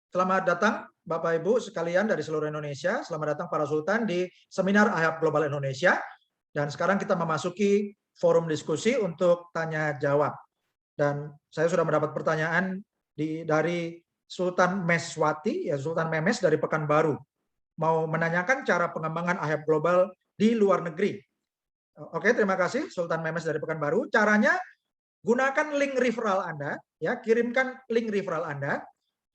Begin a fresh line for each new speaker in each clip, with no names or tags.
Selamat datang Bapak Ibu sekalian dari seluruh Indonesia. Selamat datang para sultan di seminar IHAP Global Indonesia. Dan sekarang kita memasuki forum diskusi untuk tanya jawab. Dan saya sudah mendapat pertanyaan dari Sultan Meswati, ya Sultan Memes dari Pekanbaru. Mau menanyakan cara pengembangan IHAP Global di luar negeri. Oke, terima kasih Sultan Memes dari Pekanbaru. Caranya gunakan link referral Anda, ya, kirimkan link referral Anda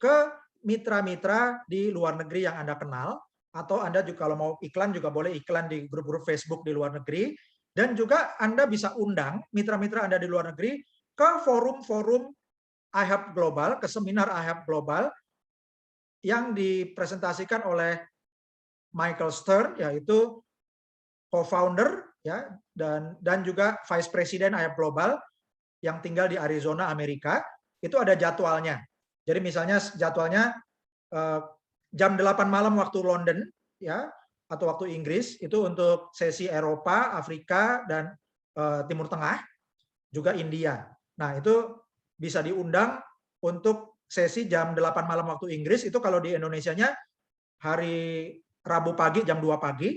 ke mitra-mitra di luar negeri yang Anda kenal, atau Anda juga kalau mau iklan juga boleh iklan di grup-grup Facebook di luar negeri, dan juga Anda bisa undang mitra-mitra Anda di luar negeri ke forum-forum IHAP Global, ke seminar IHAP Global yang dipresentasikan oleh Michael Stern, yaitu co-founder ya dan juga vice president IHAP Global yang tinggal di Arizona, Amerika. Itu ada jadwalnya. Jadi misalnya jadwalnya jam 8 malam waktu London, ya, atau waktu Inggris, itu untuk sesi Eropa, Afrika, dan Timur Tengah, juga India. Nah, itu bisa diundang untuk sesi jam 8 malam waktu Inggris, itu kalau di Indonesianya hari Rabu pagi jam 2 pagi,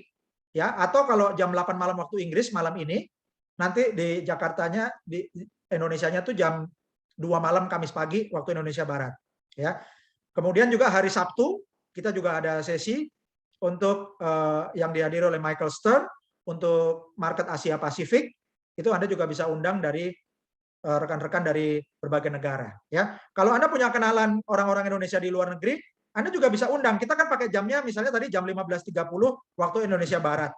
ya, atau kalau jam 8 malam waktu Inggris malam ini, nanti di Jakartanya, di Indonesianya tuh jam 2 malam Kamis pagi waktu Indonesia Barat, ya. Kemudian juga hari Sabtu kita juga ada sesi untuk yang dihadiri oleh Michael Stern untuk market Asia Pasifik. Itu Anda juga bisa undang dari rekan-rekan dari berbagai negara, ya. Kalau Anda punya kenalan orang-orang Indonesia di luar negeri, Anda juga bisa undang. Kita kan pakai jamnya misalnya tadi jam 15.30 waktu Indonesia Barat.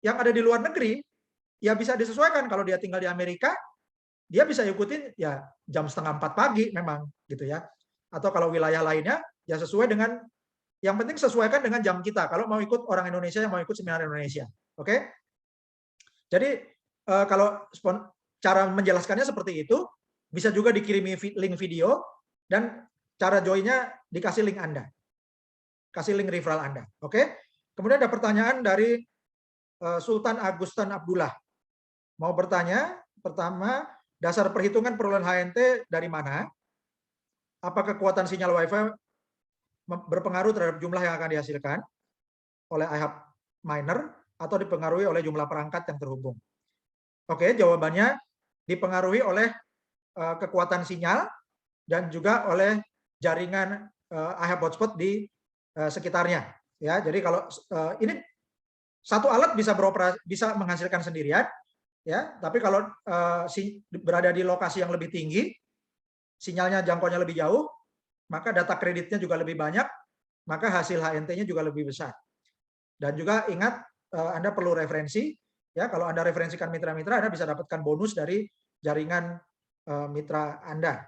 Yang ada di luar negeri ya bisa disesuaikan. Kalau dia tinggal di Amerika, dia bisa ikutin ya jam 3:30 pagi memang gitu ya. Atau kalau wilayah lainnya ya sesuai dengan, yang penting sesuaikan dengan jam kita. Kalau mau ikut orang Indonesia yang mau ikut seminar Indonesia, oke? Jadi kalau cara menjelaskannya seperti itu, bisa juga dikirimi link video dan cara joinnya dikasih link Anda, kasih link referral Anda, oke? Kemudian ada pertanyaan dari Sultan Agustan Abdullah. Mau bertanya, pertama, dasar perhitungan perolehan HNT dari mana? Apa kekuatan sinyal Wi-Fi berpengaruh terhadap jumlah yang akan dihasilkan oleh IHAP miner atau dipengaruhi oleh jumlah perangkat yang terhubung? Oke, jawabannya dipengaruhi oleh kekuatan sinyal dan juga oleh jaringan IHAP hotspot di sekitarnya. Ya, jadi kalau ini satu alat bisa beroperasi, bisa menghasilkan sendirian, ya. Tapi kalau berada di lokasi yang lebih tinggi, sinyalnya jangkauannya lebih jauh, maka data kreditnya juga lebih banyak, maka hasil HNT-nya juga lebih besar. Dan juga ingat, Anda perlu referensi, ya. Kalau Anda referensikan mitra-mitra, Anda bisa dapatkan bonus dari jaringan mitra Anda.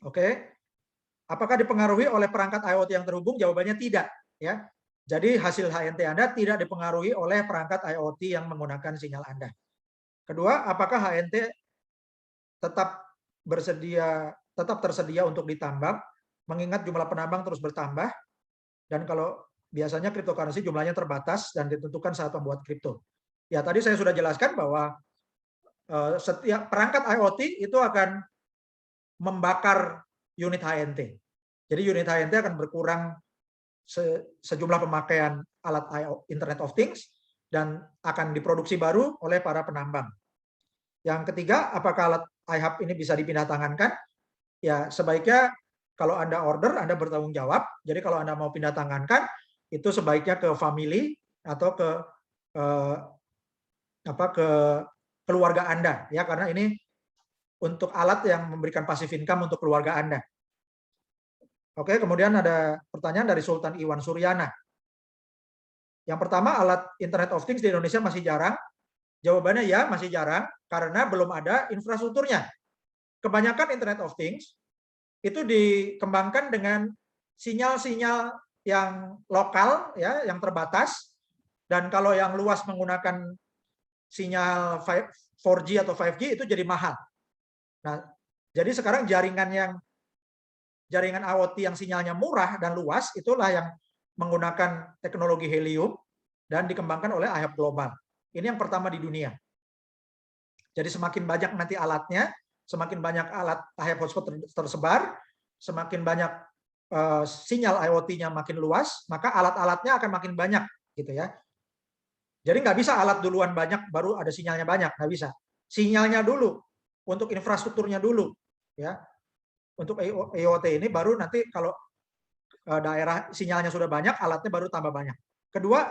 Oke. Apakah dipengaruhi oleh perangkat IoT yang terhubung? Jawabannya tidak, ya. Jadi hasil HNT Anda tidak dipengaruhi oleh perangkat IoT yang menggunakan sinyal Anda. Kedua, apakah HNT tetap tersedia untuk ditambang, mengingat jumlah penambang terus bertambah, dan kalau biasanya cryptocurrency jumlahnya terbatas dan ditentukan saat membuat kripto. Ya, tadi saya sudah jelaskan bahwa setiap perangkat IoT itu akan membakar unit HNT. Jadi unit HNT akan berkurang sejumlah pemakaian alat Internet of Things dan akan diproduksi baru oleh para penambang. Yang ketiga, apakah alat IHAP ini bisa dipindah tangankan? Ya, sebaiknya kalau Anda order, Anda bertanggung jawab. Jadi kalau Anda mau pindah tangankan, itu sebaiknya ke family atau ke ke keluarga Anda, ya, karena ini untuk alat yang memberikan passive income untuk keluarga Anda. Oke, kemudian ada pertanyaan dari Sultan Iwan Suryana. Yang pertama, alat Internet of Things di Indonesia masih jarang. Jawabannya ya, masih jarang karena belum ada infrastrukturnya. Kebanyakan Internet of Things itu dikembangkan dengan sinyal-sinyal yang lokal, ya, yang terbatas. Dan kalau yang luas menggunakan sinyal 4G atau 5G itu jadi mahal. Nah, jadi sekarang jaringan IoT yang sinyalnya murah dan luas itulah yang menggunakan teknologi helium dan dikembangkan oleh IHAP Global. Ini yang pertama di dunia. Jadi semakin banyak nanti alatnya, semakin banyak alat IHAP hotspot tersebar, semakin banyak sinyal IoT-nya makin luas, maka alat-alatnya akan makin banyak, gitu ya. Jadi nggak bisa alat duluan banyak baru ada sinyalnya banyak, nggak bisa. Sinyalnya dulu untuk infrastrukturnya dulu, ya. Untuk IoT ini baru nanti kalau daerah sinyalnya sudah banyak, alatnya baru tambah banyak. Kedua,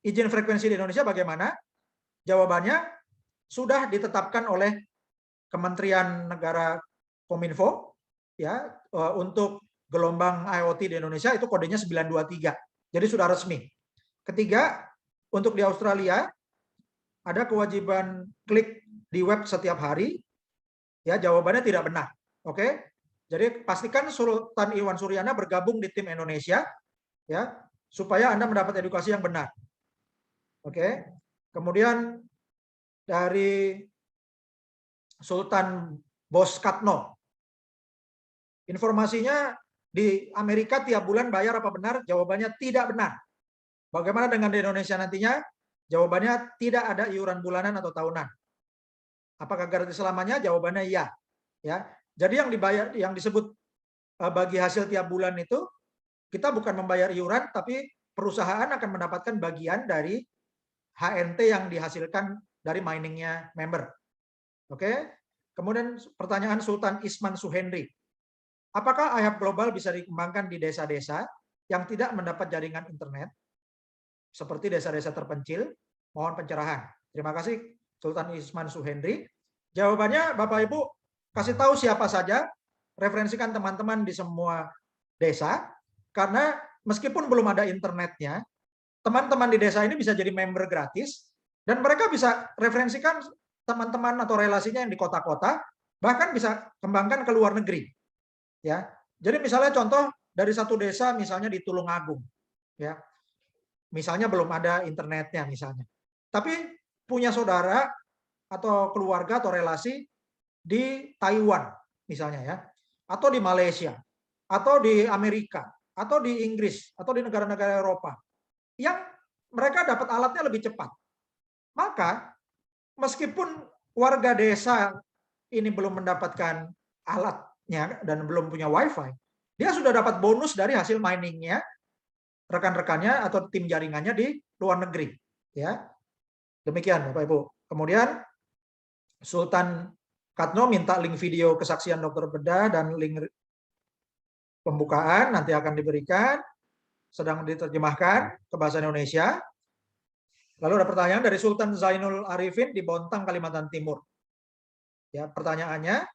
izin frekuensi di Indonesia bagaimana? Jawabannya sudah ditetapkan oleh Kementerian Negara Kominfo, ya, untuk gelombang IoT di Indonesia itu kodenya 923. Jadi sudah resmi. Ketiga, untuk di Australia ada kewajiban klik di web setiap hari. Ya, jawabannya tidak benar. Oke. Jadi pastikan Sultan Iwan Suryana bergabung di tim Indonesia, ya, supaya Anda mendapat edukasi yang benar. Oke. Kemudian dari Sultan Boskatno. Informasinya di Amerika tiap bulan bayar apa benar? Jawabannya tidak benar. Bagaimana dengan di Indonesia nantinya? Jawabannya tidak ada iuran bulanan atau tahunan. Apakah gratis selamanya? Jawabannya iya. Ya. Jadi yang dibayar, yang disebut bagi hasil tiap bulan itu, kita bukan membayar iuran, tapi perusahaan akan mendapatkan bagian dari HNT yang dihasilkan dari miningnya member. Oke. Kemudian pertanyaan Sultan Isman Suhendri. Apakah IHAP Global bisa dikembangkan di desa-desa yang tidak mendapat jaringan internet, seperti desa-desa terpencil? Mohon pencerahan. Terima kasih Sultan Isman Suhendri. Jawabannya Bapak Ibu kasih tahu siapa saja, referensikan teman-teman di semua desa, karena meskipun belum ada internetnya, teman-teman di desa ini bisa jadi member gratis, dan mereka bisa referensikan teman-teman atau relasinya yang di kota-kota, bahkan bisa kembangkan ke luar negeri. Ya, jadi misalnya contoh dari satu desa, misalnya di Tulungagung, ya, misalnya belum ada internetnya misalnya, tapi punya saudara atau keluarga atau relasi di Taiwan misalnya, ya, atau di Malaysia, atau di Amerika, atau di Inggris, atau di negara-negara Eropa, yang mereka dapat alatnya lebih cepat. Maka meskipun warga desa ini belum mendapatkan alatnya dan belum punya WiFi, dia sudah dapat bonus dari hasil miningnya rekan-rekannya atau tim jaringannya di luar negeri. Ya, demikian Bapak Ibu. Kemudian Sultan Katno minta link video kesaksian dokter bedah dan link pembukaan nanti akan diberikan, sedang diterjemahkan ke bahasa Indonesia. Lalu ada pertanyaan dari Sultan Zainul Arifin di Bontang, Kalimantan Timur. Ya, pertanyaannya,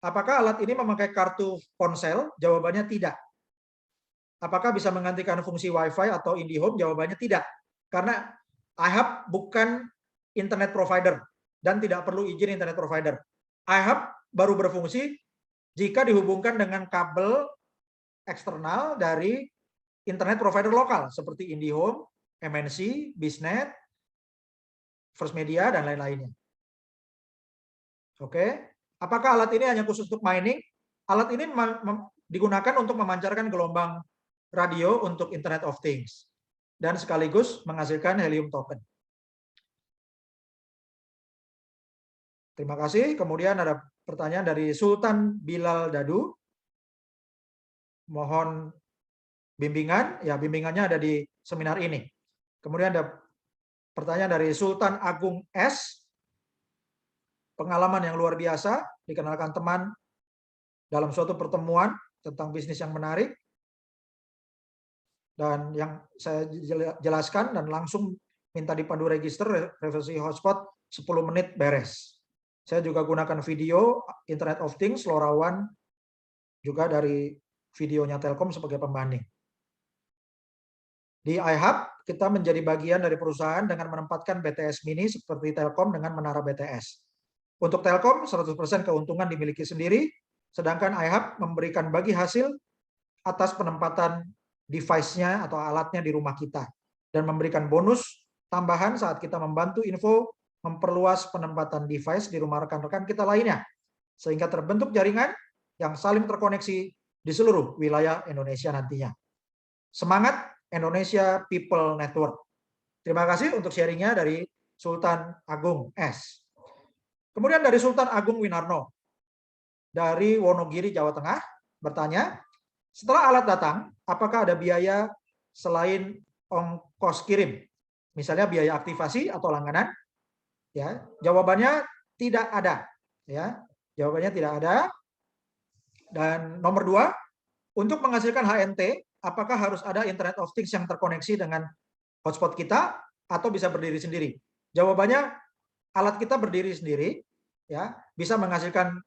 apakah alat ini memakai kartu ponsel? Jawabannya tidak. Apakah bisa menggantikan fungsi WiFi atau IndiHome? Jawabannya tidak. Karena IHAP bukan internet provider dan tidak perlu izin internet provider. IHAP baru berfungsi jika dihubungkan dengan kabel eksternal dari internet provider lokal seperti IndiHome, MNC, Biznet, First Media, dan lain-lainnya. Oke, apakah alat ini hanya khusus untuk mining? Alat ini digunakan untuk memancarkan gelombang radio untuk Internet of Things dan sekaligus menghasilkan helium token. Terima kasih. Kemudian ada pertanyaan dari Sultan Bilal Dadu. Mohon bimbingan, ya bimbingannya ada di seminar ini. Kemudian ada pertanyaan dari Sultan Agung S. Pengalaman yang luar biasa, dikenalkan teman dalam suatu pertemuan tentang bisnis yang menarik. Dan yang saya jelaskan dan langsung minta dipandu register, reversi hotspot 10 menit beres. Saya juga gunakan video Internet of Things, LoRaWAN, juga dari videonya Telkom sebagai pembanding. Di iHub, kita menjadi bagian dari perusahaan dengan menempatkan BTS mini seperti Telkom dengan menara BTS. Untuk Telkom, 100% keuntungan dimiliki sendiri, sedangkan iHub memberikan bagi hasil atas penempatan device-nya atau alatnya di rumah kita, dan memberikan bonus tambahan saat kita membantu info memperluas penempatan device di rumah rekan-rekan kita lainnya, sehingga terbentuk jaringan yang saling terkoneksi di seluruh wilayah Indonesia nantinya. Semangat Indonesia People Network. Terima kasih untuk sharingnya dari Sultan Agung S. Kemudian dari Sultan Agung Winarno dari Wonogiri, Jawa Tengah, bertanya, Setelah alat datang, apakah ada biaya selain ongkos kirim? Misalnya biaya aktivasi atau langganan? Ya, jawabannya tidak ada. Ya, jawabannya tidak ada. Dan nomor 2, untuk menghasilkan HNT, apakah harus ada Internet of Things yang terkoneksi dengan hotspot kita atau bisa berdiri sendiri? Jawabannya alat kita berdiri sendiri, ya, bisa menghasilkan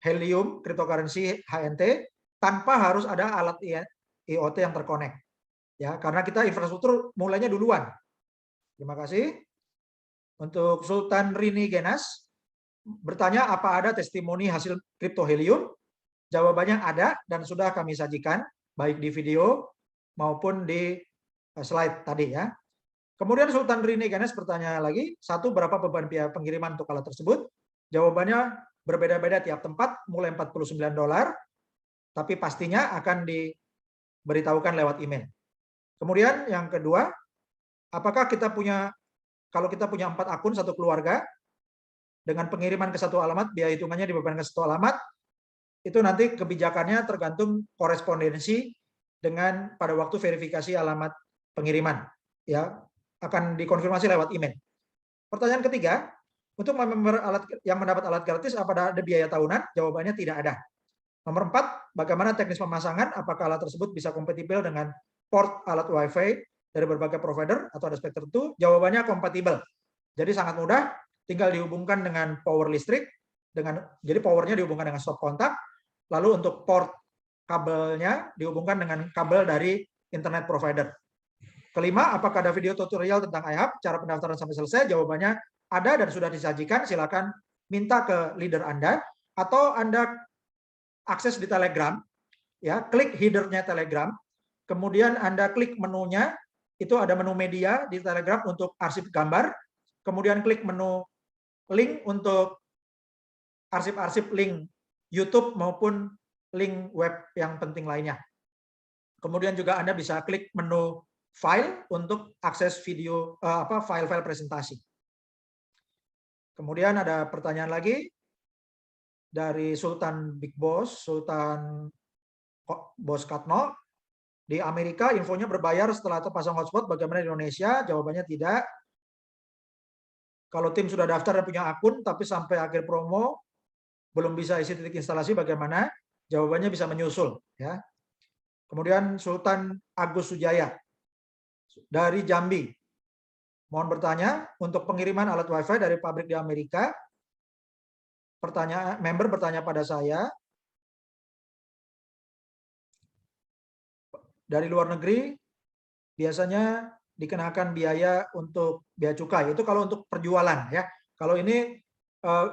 helium cryptocurrency HNT tanpa harus ada alat IoT yang terkonek. Ya, karena kita infrastruktur mulainya duluan. Terima kasih. Untuk Sultan Rini Genas bertanya apa ada testimoni hasil kripto helium? Jawabannya ada dan sudah kami sajikan baik di video maupun di slide tadi ya. Kemudian Sultan Rini Genas bertanya lagi, satu, berapa beban biaya pengiriman untuk alat tersebut? Jawabannya berbeda-beda tiap tempat, mulai $49, tapi pastinya akan diberitahukan lewat email. Kemudian yang kedua, apakah kita punya, kalau kita punya 4 akun satu keluarga, dengan pengiriman ke satu alamat, biaya hitungannya dibebankan ke satu alamat, itu nanti kebijakannya tergantung korespondensi dengan pada waktu verifikasi alamat pengiriman. Ya, akan dikonfirmasi lewat email. Pertanyaan ketiga, untuk member alat yang mendapat alat gratis, apakah ada biaya tahunan? Jawabannya tidak ada. Nomor 4, bagaimana teknis pemasangan? Apakah alat tersebut bisa kompatibel dengan port alat Wi-Fi dari berbagai provider atau ada spek tertentu? Jawabannya kompatibel. Jadi sangat mudah, tinggal dihubungkan dengan power listrik, jadi powernya dihubungkan dengan stop kontak, lalu untuk port kabelnya dihubungkan dengan kabel dari internet provider. Kelima, apakah ada video tutorial tentang iHub, cara pendaftaran sampai selesai? Jawabannya ada dan sudah disajikan, silakan minta ke leader Anda, atau Anda akses di Telegram, ya, klik header-nya Telegram, kemudian Anda klik menunya, itu ada menu media di Telegram untuk arsip gambar, kemudian klik menu link untuk arsip-arsip link YouTube maupun link web yang penting lainnya. Kemudian juga Anda bisa klik menu file untuk akses video, file-file presentasi. Kemudian ada pertanyaan lagi dari Sultan Big Boss, Sultan Bos Katno. Di Amerika infonya berbayar setelah terpasang hotspot, bagaimana di Indonesia? Jawabannya tidak. Kalau tim sudah daftar dan punya akun, tapi sampai akhir promo belum bisa isi titik instalasi, bagaimana? Jawabannya bisa menyusul. Ya. Kemudian Sultan Agus Sujaya dari Jambi. Mohon bertanya, untuk pengiriman alat Wi-Fi dari pabrik di Amerika, member bertanya pada saya, dari luar negeri biasanya dikenakan biaya untuk biaya cukai. Itu kalau untuk perjualan ya. Kalau ini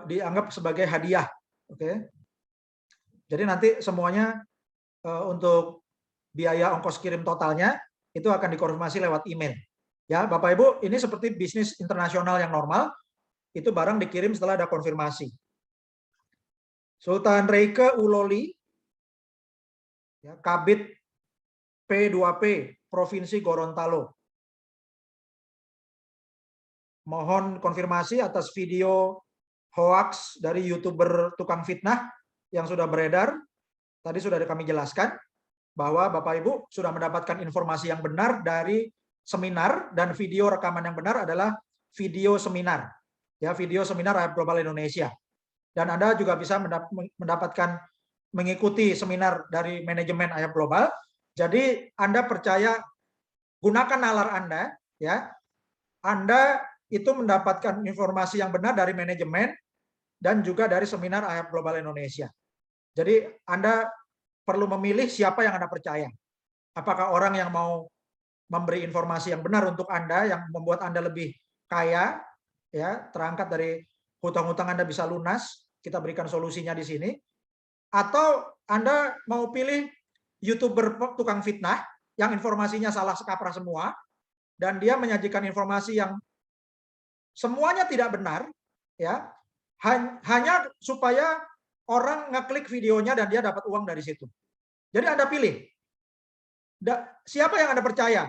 dianggap sebagai hadiah, oke. Jadi nanti semuanya untuk biaya ongkos kirim totalnya itu akan dikonfirmasi lewat email. Ya, Bapak Ibu, ini seperti bisnis internasional yang normal, itu barang dikirim setelah ada konfirmasi. Sultan Reike Uloli, ya, Kabid P2P, Provinsi Gorontalo. Mohon konfirmasi atas video hoax dari YouTuber tukang fitnah yang sudah beredar. Tadi sudah kami jelaskan bahwa Bapak Ibu sudah mendapatkan informasi yang benar dari seminar, dan video rekaman yang benar adalah video seminar. Ya, video seminar IHUB Global Indonesia. Dan Anda juga bisa mendapatkan mengikuti seminar dari manajemen IHUB Global. Jadi Anda percaya, gunakan nalar Anda, ya. Anda itu mendapatkan informasi yang benar dari manajemen dan juga dari seminar IHUB Global Indonesia. Jadi Anda perlu memilih siapa yang Anda percaya. Apakah orang yang mau memberi informasi yang benar untuk Anda, yang membuat Anda lebih kaya, ya, terangkat dari hutang-hutang Anda bisa lunas, kita berikan solusinya di sini. Atau Anda mau pilih YouTuber tukang fitnah yang informasinya salah kaprah semua, dan dia menyajikan informasi yang semuanya tidak benar, ya, hanya supaya orang ngeklik videonya dan dia dapat uang dari situ. Jadi Anda pilih siapa yang Anda percaya,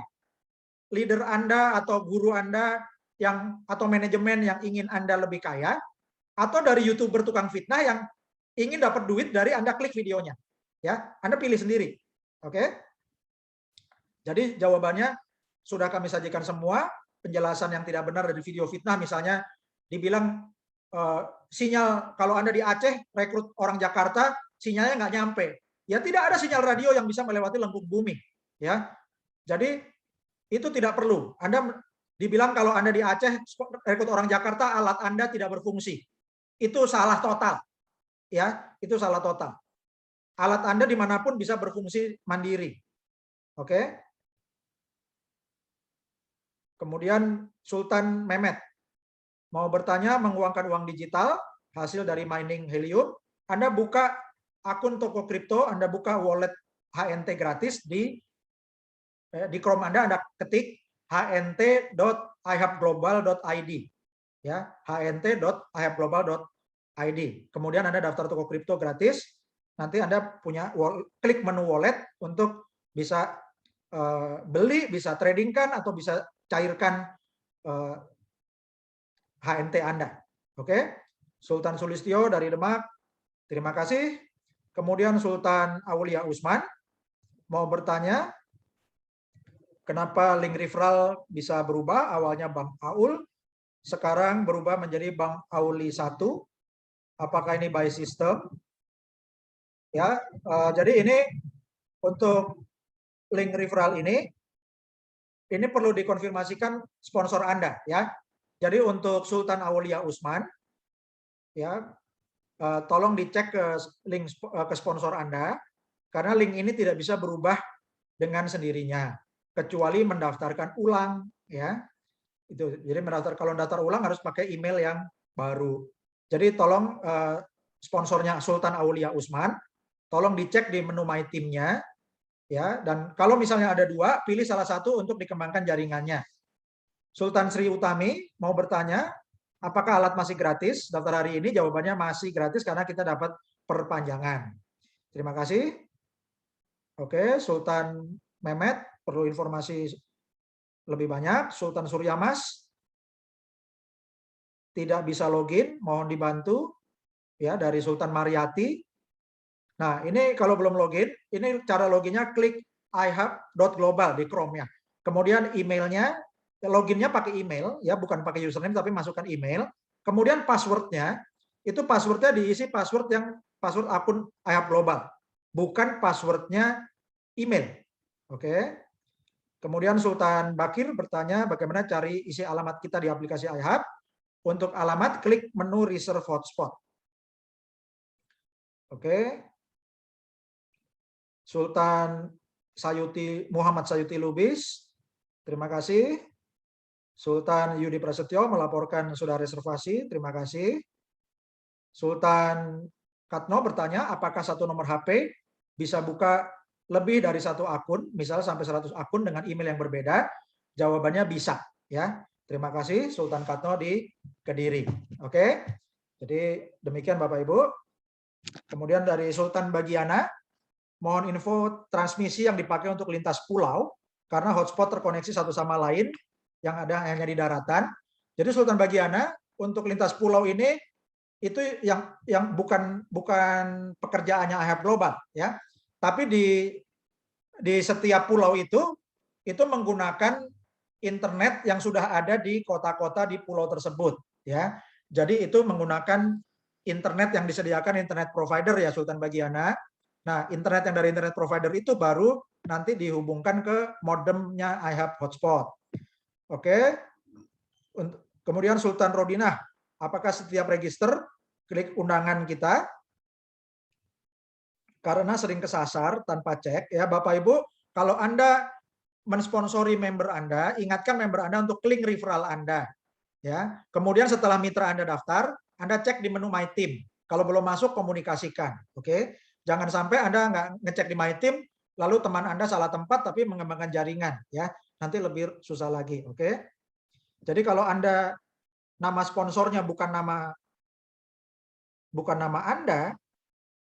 leader Anda atau guru Anda atau manajemen yang ingin Anda lebih kaya, atau dari YouTuber tukang fitnah yang ingin dapat duit dari Anda klik videonya. Ya, Anda pilih sendiri. Oke? Jadi jawabannya sudah kami sajikan semua. Penjelasan yang tidak benar dari video fitnah, misalnya dibilang sinyal kalau Anda di Aceh rekrut orang Jakarta, sinyalnya nggak nyampe. Ya tidak ada sinyal radio yang bisa melewati lengkung bumi. Ya, jadi itu tidak perlu. Anda dibilang kalau Anda di Aceh rekrut orang Jakarta, alat Anda tidak berfungsi. Itu salah total. Ya, itu salah total. Alat Anda dimanapun bisa berfungsi mandiri. Oke? Kemudian Sultan Mehmet mau bertanya menguangkan uang digital hasil dari mining helium. Anda buka akun toko kripto, Anda buka wallet HNT gratis di Chrome Anda ketik hnt.ihabglobal.id, ya, hnt.ihabglobal.id. Kemudian Anda daftar toko kripto gratis. Nanti Anda punya klik menu wallet untuk bisa beli, bisa tradingkan atau bisa cairkan HNT Anda. Oke, Sultan Sulistyo dari Demak, terima kasih. Kemudian Sultan Aulia Usman mau bertanya, kenapa link referral bisa berubah? Awalnya Bang Aul, sekarang berubah menjadi Bang Auli 1. Apakah ini by system? Ya, jadi ini untuk link referral ini perlu dikonfirmasikan sponsor Anda, ya. Jadi untuk Sultan Aulia Usman, ya, tolong dicek ke link ke sponsor Anda, karena link ini tidak bisa berubah dengan sendirinya, kecuali mendaftarkan ulang, ya. Itu. Jadi kalau mendaftar ulang harus pakai email yang baru. Jadi tolong sponsornya Sultan Aulia Usman, tolong dicek di menu My Team-nya, ya. Dan kalau misalnya ada dua, pilih salah satu untuk dikembangkan jaringannya. Sultan Sri Utami mau bertanya, apakah alat masih gratis? Daftar hari ini jawabannya masih gratis karena kita dapat perpanjangan. Terima kasih. Oke, Sultan Mehmet perlu informasi lebih banyak. Sultan Suryamas tidak bisa login, mohon dibantu, ya, dari Sultan Mariati. Nah, ini kalau belum login, ini cara loginnya klik ihub.global di Chrome-nya. Kemudian emailnya, loginnya pakai email, ya, bukan pakai username tapi masukkan email. Kemudian passwordnya, itu passwordnya diisi password akun iHub Global, bukan passwordnya email. Oke. Kemudian Sultan Bakir bertanya bagaimana cari isi alamat kita di aplikasi iHub. Untuk alamat, klik menu Reserve Hotspot. Oke. Sultan Muhammad Sayuti Lubis, terima kasih. Sultan Yudi Prasetyo melaporkan sudah reservasi, terima kasih. Sultan Katno bertanya, apakah satu nomor HP bisa buka lebih dari satu akun, misalnya sampai 100 akun dengan email yang berbeda? Jawabannya bisa, ya. Terima kasih Sultan Katno di Kediri. Oke. Jadi demikian Bapak Ibu. Kemudian dari Sultan Bagiana, mohon info transmisi yang dipakai untuk lintas pulau, karena hotspot terkoneksi satu sama lain, yang ada hanya di daratan. Jadi Sultan Bagiana, untuk lintas pulau ini, itu yang bukan pekerjaannya iHub Global, ya. Tapi di setiap pulau itu menggunakan internet yang sudah ada di kota-kota di pulau tersebut, ya. Jadi itu menggunakan internet yang disediakan internet provider, ya, Sultan Bagiana. Nah, internet yang dari internet provider itu baru nanti dihubungkan ke modemnya iHub Hotspot. Oke. Kemudian Sultan Rodinah, apakah setiap register klik undangan kita? Karena sering kesasar tanpa cek, ya Bapak Ibu, kalau Anda mensponsori member Anda, ingatkan member Anda untuk klik referral Anda, ya. Kemudian setelah mitra Anda daftar, Anda cek di menu My Team. Kalau belum masuk, komunikasikan, oke? Jangan sampai Anda nggak ngecek di My Team, lalu teman Anda salah tempat tapi mengembangkan jaringan, ya. Nanti lebih susah lagi, oke? Jadi kalau Anda nama sponsornya bukan nama Anda,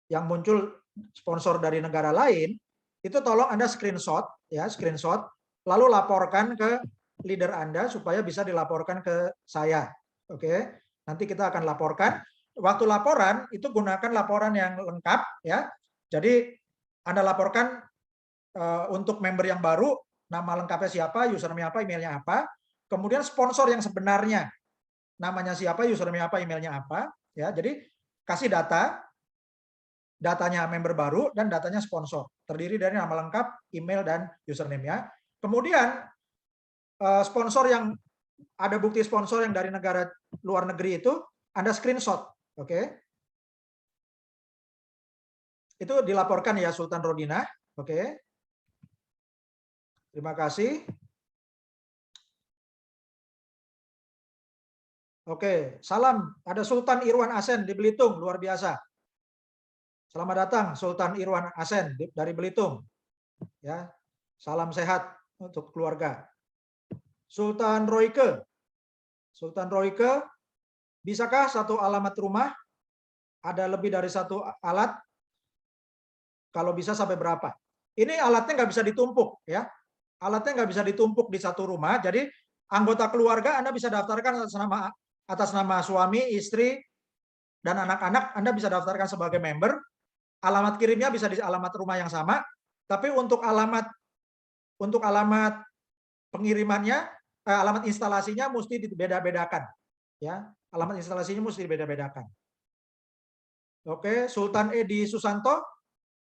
yang muncul sponsor dari negara lain, itu tolong Anda screenshot, ya, screenshot, lalu laporkan ke leader Anda supaya bisa dilaporkan ke saya, oke? Nanti kita akan laporkan. Waktu laporan itu gunakan laporan yang lengkap, ya. Jadi Anda laporkan untuk member yang baru, nama lengkapnya siapa, username apa, emailnya apa. Kemudian sponsor yang sebenarnya, namanya siapa, username apa, emailnya apa. Ya, jadi kasih datanya member baru dan datanya sponsor. Terdiri dari nama lengkap, email, dan username ya. Kemudian sponsor yang ada bukti sponsor yang dari negara luar negeri itu Anda screenshot, oke? Itu dilaporkan ya Sultan Rodina, oke? Terima kasih. Oke, salam. Ada Sultan Irwan Asen di Belitung, luar biasa. Selamat datang Sultan Irwan Asen dari Belitung. Ya, salam sehat untuk keluarga. Sultan Royke. Sultan Royke, bisakah satu alamat rumah ada lebih dari satu alat? Kalau bisa sampai berapa? Ini alatnya nggak bisa ditumpuk ya. Alatnya nggak bisa ditumpuk di satu rumah. Jadi anggota keluarga Anda bisa daftarkan atas nama suami, istri, dan anak-anak. Anda bisa daftarkan sebagai member. Alamat kirimnya bisa di alamat rumah yang sama. Tapi untuk alamat pengirimannya, alamat instalasinya mesti dibeda-bedakan. Ya, alamat instalasinya mesti dibeda-bedakan. Oke, Sultan Edi Susanto,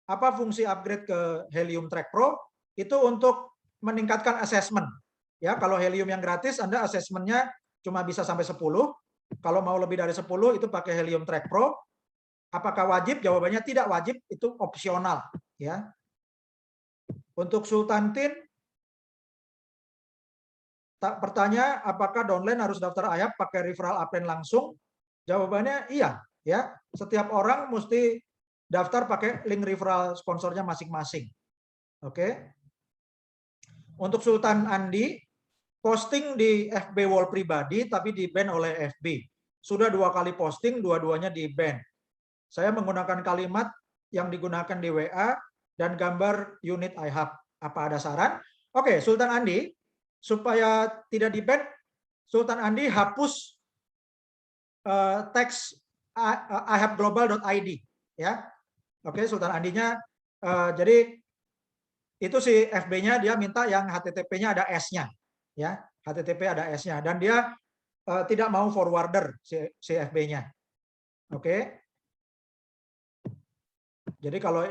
apa fungsi upgrade ke Helium Track Pro? Itu untuk meningkatkan assessment. Ya, kalau Helium yang gratis, Anda assessmentnya cuma bisa sampai 10. Kalau mau lebih dari 10, itu pakai Helium Track Pro. Apakah wajib? Jawabannya tidak wajib, itu opsional. Ya. Untuk Sultan Tin, pertanyaan, apakah downline harus daftar IHAP pakai referral upline langsung? Jawabannya iya. Ya, setiap orang mesti daftar pakai link referral sponsornya masing-masing. Oke. Untuk Sultan Andi, posting di FB wall pribadi tapi di-ban oleh FB. Sudah 2 kali posting, dua-duanya di-ban. Saya menggunakan kalimat yang digunakan di WA dan gambar unit iHub. Apa ada saran? Oke, Sultan Andi, supaya tidak di-ban, Sultan Andi hapus teks iHubglobal.id ya. Oke, Sultan Andinya jadi itu si FB-nya dia minta yang HTTP-nya ada S-nya ya. HTTP ada S-nya dan dia tidak mau forwarder si FB-nya. Oke. Jadi kalau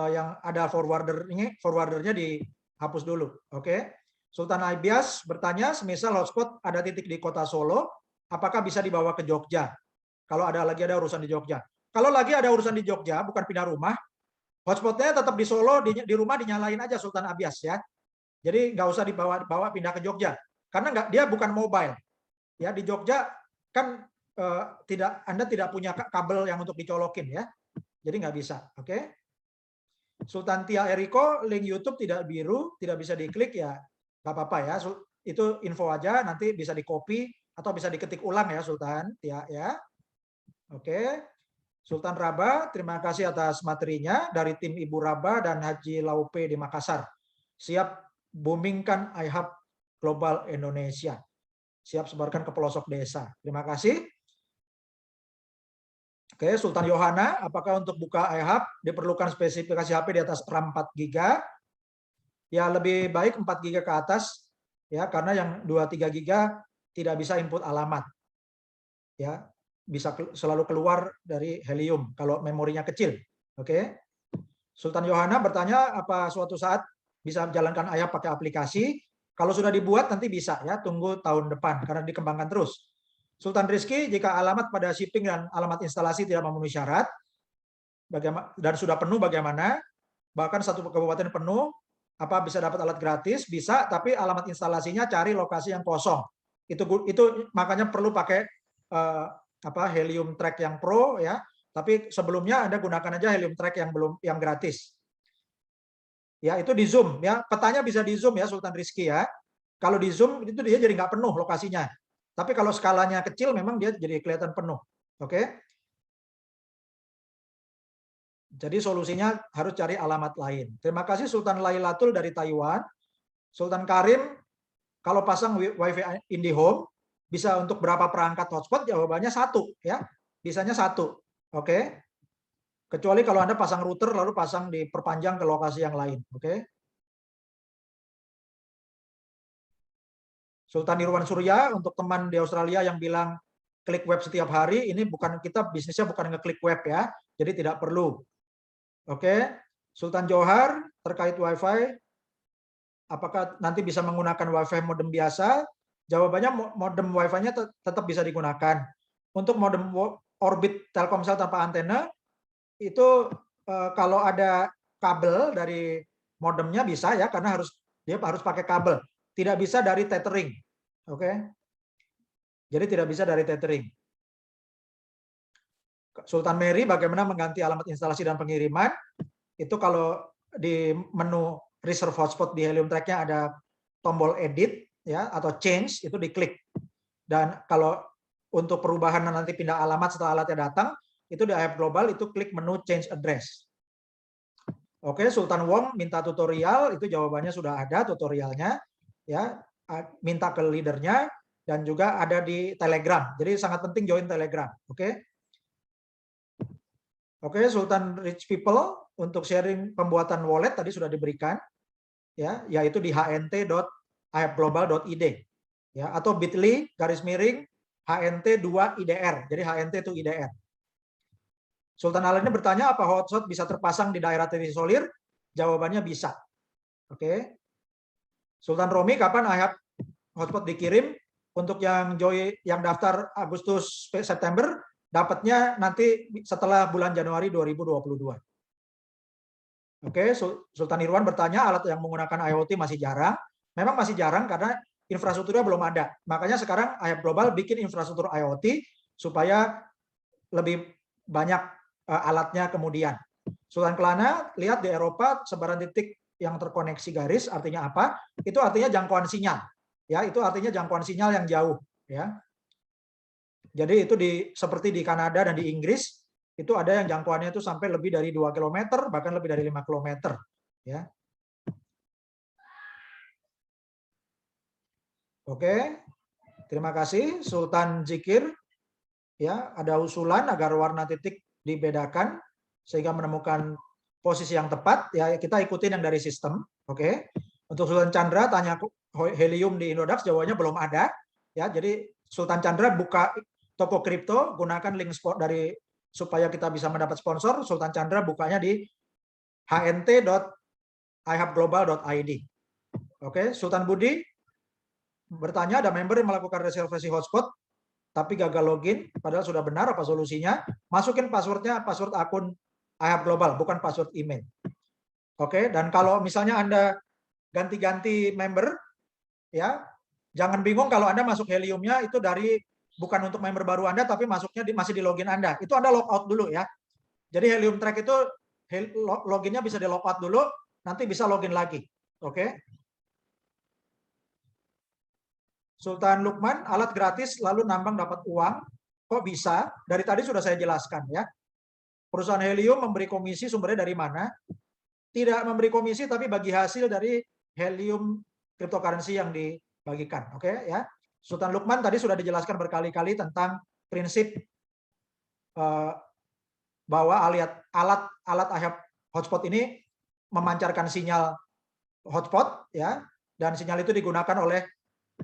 yang ada forwardernya dihapus dulu. Oke. Sultan Aibias bertanya, semisal hotspot ada titik di kota Solo, apakah bisa dibawa ke Jogja? Kalau lagi ada urusan di Jogja. Kalau lagi ada urusan di Jogja, bukan pindah rumah, hotspotnya tetap di Solo, di rumah dinyalain aja Sultan Abias ya. Jadi nggak usah dibawa pindah ke Jogja, karena dia bukan mobile. Ya di Jogja kan Anda tidak punya kabel yang untuk dicolokin ya, jadi nggak bisa. Oke. Sultan Tia Eriko, link YouTube tidak biru, tidak bisa diklik ya, nggak apa-apa ya. Itu info aja, nanti bisa di-copy atau bisa diketik ulang ya Sultan Tia ya. Oke. Sultan Raba, terima kasih atas materinya dari tim Ibu Raba dan Haji Laupe di Makassar. Siap boomingkan iHub Global Indonesia. Siap sebarkan ke pelosok desa. Terima kasih. Oke, Sultan Yohana, apakah untuk buka iHub diperlukan spesifikasi HP di atas RAM 4 GB? Ya, lebih baik 4 GB ke atas ya, karena yang 2-3 GB tidak bisa input alamat. Ya, bisa selalu keluar dari Helium kalau memorinya kecil. Oke. Sultan Yohana bertanya apa suatu saat bisa menjalankan IHUB pakai aplikasi? Kalau sudah dibuat nanti bisa ya, tunggu tahun depan karena dikembangkan terus. Sultan Rizky, jika alamat pada shipping dan alamat instalasi tidak memenuhi syarat dan sudah penuh bagaimana? Bahkan satu kabupaten penuh, apa bisa dapat alat gratis? Bisa, tapi alamat instalasinya cari lokasi yang kosong. Itu makanya perlu pakai Helium Track yang Pro ya, tapi sebelumnya Anda gunakan aja Helium Track yang gratis. Ya, itu di zoom ya, petanya bisa di zoom ya Sultan Rizky ya. Kalau di zoom itu dia jadi nggak penuh lokasinya. Tapi kalau skalanya kecil memang dia jadi kelihatan penuh. Oke. Jadi solusinya harus cari alamat lain. Terima kasih Sultan Lailatul dari Taiwan. Sultan Karim, kalau pasang WiFi IndiHome bisa untuk berapa perangkat hotspot? Jawabannya 1 ya. Bisanya 1. Oke. Kecuali kalau Anda pasang router lalu pasang diperpanjang ke lokasi yang lain, oke. Sultan Irwan Surya, untuk teman di Australia yang bilang klik web setiap hari, ini bukan, kita bisnisnya bukan ngeklik web ya, jadi tidak perlu. Oke, Sultan Johar terkait WiFi, apakah nanti bisa menggunakan WiFi modem biasa? Jawabannya modem WiFi-nya tetap bisa digunakan. Untuk modem orbit Telkomsel tanpa antena, itu kalau ada kabel dari modemnya bisa ya, karena dia harus pakai kabel. Tidak bisa dari tethering. Oke. Jadi tidak bisa dari tethering. Sultan Mary, bagaimana mengganti alamat instalasi dan pengiriman? Itu kalau di menu reserve hotspot di Helium Track-nya ada tombol edit ya atau change, itu diklik. Dan kalau untuk perubahan nanti pindah alamat setelah alatnya datang, itu di IHAP Global itu klik menu change address. Oke, Sultan Wong minta tutorial, itu jawabannya sudah ada tutorialnya ya. Minta ke leadernya dan juga ada di Telegram. Jadi sangat penting join Telegram, oke? Oke, Sultan Rich People untuk sharing pembuatan wallet tadi sudah diberikan ya, yaitu di hnt.ihapglobal.id ya, atau bit.ly/hnt2idr. Jadi HNT itu IDR. Sultan Al ini bertanya apa hotspot bisa terpasang di daerah terisolir? Jawabannya bisa. Oke. Sultan Romi, kapan IHAP hotspot dikirim? Untuk yang daftar Agustus September, dapatnya nanti setelah bulan Januari 2022. Oke, Sultan Irwan bertanya, alat yang menggunakan IoT masih jarang. Memang masih jarang karena infrastrukturnya belum ada. Makanya sekarang IHAP Global bikin infrastruktur IoT supaya lebih banyak alatnya kemudian. Sultan Kelana, lihat di Eropa sebaran titik yang terkoneksi garis artinya apa? Itu artinya jangkauan sinyal. Ya, itu artinya jangkauan sinyal yang jauh, ya. Jadi itu seperti di Kanada dan di Inggris, itu ada yang jangkauannya itu sampai lebih dari 2 km, bahkan lebih dari 5 km, ya. Oke. Terima kasih Sultan Zikir. Ya, ada usulan agar warna titik dibedakan sehingga menemukan posisi yang tepat, ya kita ikutin yang dari sistem, oke. Untuk Sultan Chandra tanya helium di Indodax, jawabannya belum ada, ya. Jadi Sultan Chandra buka toko kripto, gunakan link spot dari supaya kita bisa mendapat sponsor. Sultan Chandra bukanya di hnt.ihapglobal.id. Oke, Sultan Budi bertanya, ada member yang melakukan reservasi hotspot tapi gagal login, padahal sudah benar, apa solusinya? Masukin passwordnya, password akun IHAP Global, bukan password email. Oke, dan kalau misalnya Anda ganti-ganti member, ya jangan bingung kalau Anda masuk Heliumnya itu dari bukan untuk member baru Anda, tapi masuknya masih di login Anda. Itu Anda logout dulu ya. Jadi Helium Track itu loginnya bisa di logout dulu, nanti bisa login lagi. Oke. Sultan Lukman, alat gratis lalu nambang dapat uang, kok bisa? Dari tadi sudah saya jelaskan ya. Perusahaan Helium memberi komisi, sumbernya dari mana? Tidak memberi komisi, tapi bagi hasil dari Helium cryptocurrency yang dibagikan. Oke ya. Sultan Lukman tadi sudah dijelaskan berkali-kali tentang prinsip bahwa alat IHAP hotspot ini memancarkan sinyal hotspot ya, dan sinyal itu digunakan oleh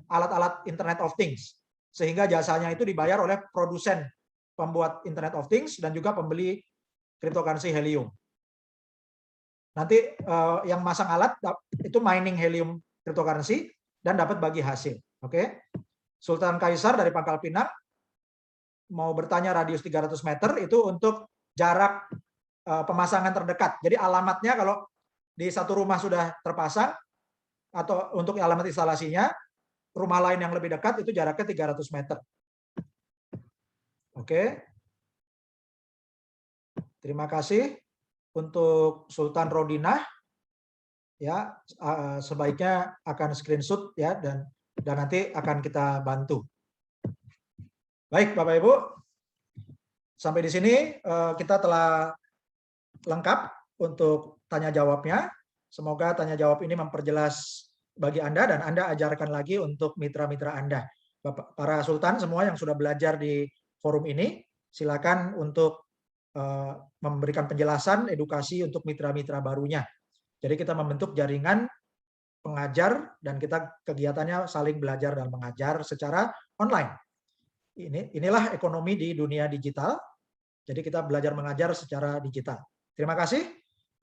alat-alat Internet of Things, sehingga jasanya itu dibayar oleh produsen pembuat Internet of Things dan juga pembeli cryptocurrency Helium. Nanti yang masang alat itu mining Helium cryptocurrency dan dapat bagi hasil. Oke. Sultan Kaisar dari Pangkal Pinang mau bertanya radius 300 meter itu untuk jarak pemasangan terdekat. Jadi alamatnya kalau di satu rumah sudah terpasang atau untuk alamat instalasinya, rumah lain yang lebih dekat itu jaraknya 300 meter. Oke. Terima kasih untuk Sultan Rodinah. Ya, sebaiknya akan screenshot ya, dan nanti akan kita bantu. Baik, Bapak Ibu. Sampai di sini kita telah lengkap untuk tanya jawabnya. Semoga tanya jawab ini memperjelas bagi Anda dan Anda ajarkan lagi untuk mitra-mitra Anda. Para Sultan semua yang sudah belajar di forum ini, silakan untuk memberikan penjelasan, edukasi untuk mitra-mitra barunya. Jadi kita membentuk jaringan pengajar, dan kita kegiatannya saling belajar dan mengajar secara online. Inilah ekonomi di dunia digital. Jadi kita belajar mengajar secara digital. Terima kasih.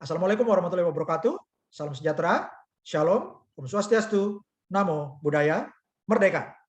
Assalamualaikum warahmatullahi wabarakatuh. Salam sejahtera. Shalom. Om Swastiastu. Namo Buddhaya. Merdeka.